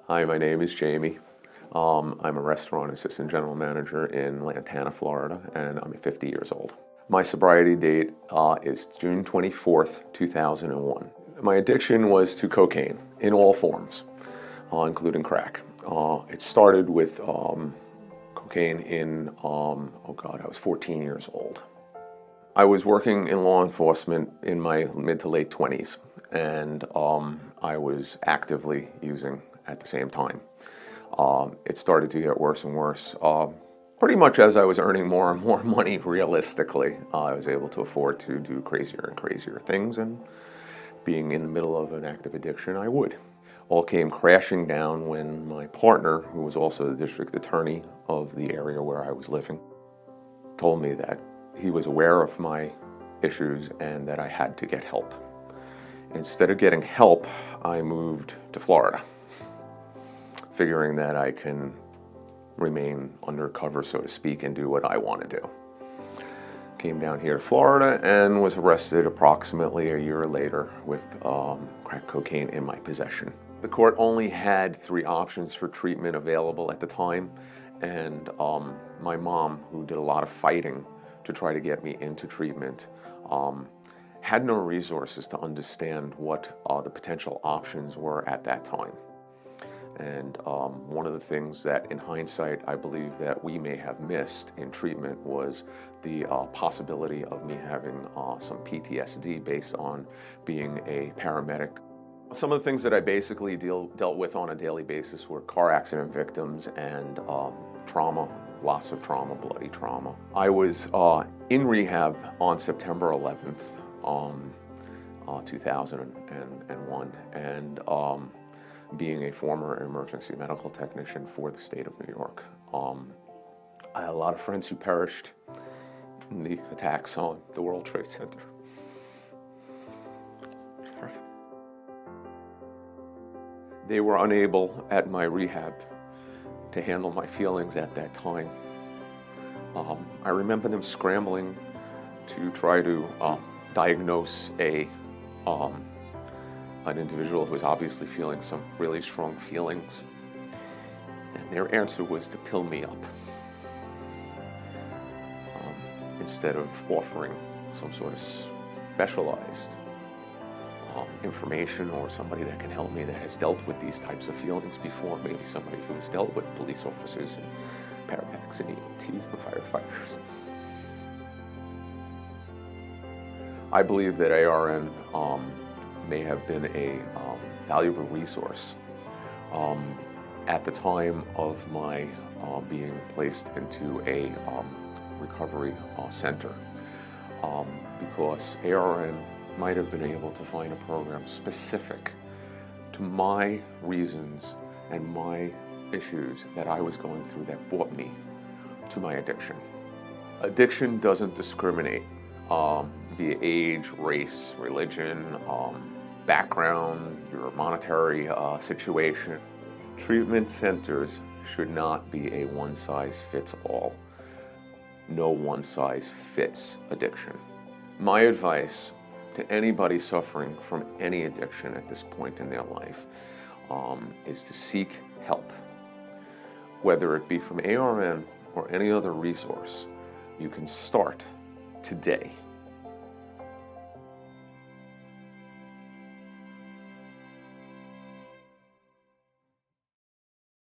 Hi, my name is Jamie. I'm a restaurant assistant general manager in Lantana, Florida, and I'm 50 years old. My sobriety date is June 24th, 2001. My addiction was to cocaine in all forms, including crack. It started with cocaine in, I was 14 years old. I was working in law enforcement in my mid to late 20s, and I was actively using at the same time. It started to get worse and worse. Pretty much as I was earning more and more money, realistically, I was able to afford to do crazier and crazier things, and being in the middle of an active addiction, I would. All came crashing down when my partner, who was also the district attorney of the area where I was living, told me that he was aware of my issues and that I had to get help. Instead of getting help, I moved to Florida, figuring that I can remain undercover, so to speak, and do what I want to do. Came down here to Florida and was arrested approximately a year later with crack cocaine in my possession. The court only had 3 options for treatment available at the time, and my mom, who did a lot of fighting to try to get me into treatment, had no resources to understand what the potential options were at that time. And one of the things that, in hindsight, I believe that we may have missed in treatment was the possibility of me having some PTSD based on being a paramedic. Some of the things that I basically dealt with on a daily basis were car accident victims and trauma, lots of trauma, bloody trauma. I was in rehab on September 11th, 2001, and being a former emergency medical technician for the state of New York. I had a lot of friends who perished in the attacks on the World Trade Center. They were unable at my rehab to handle my feelings at that time. I remember them scrambling to try to diagnose an individual who was obviously feeling some really strong feelings, and their answer was to pill me up instead of offering some sort of specialized information or somebody that can help me that has dealt with these types of feelings before, maybe somebody who has dealt with police officers and paramedics and EMTs and firefighters. I believe that ARN may have been a valuable resource at the time of my being placed into a recovery center, because ARN might have been able to find a program specific to my reasons and my issues that I was going through that brought me to my addiction. Addiction doesn't discriminate via age, race, religion, background, your monetary situation. Treatment centers should not be a one-size-fits-all. No one-size-fits addiction. My advice to anybody suffering from any addiction at this point in their life is to seek help. Whether it be from ARN or any other resource, you can start today.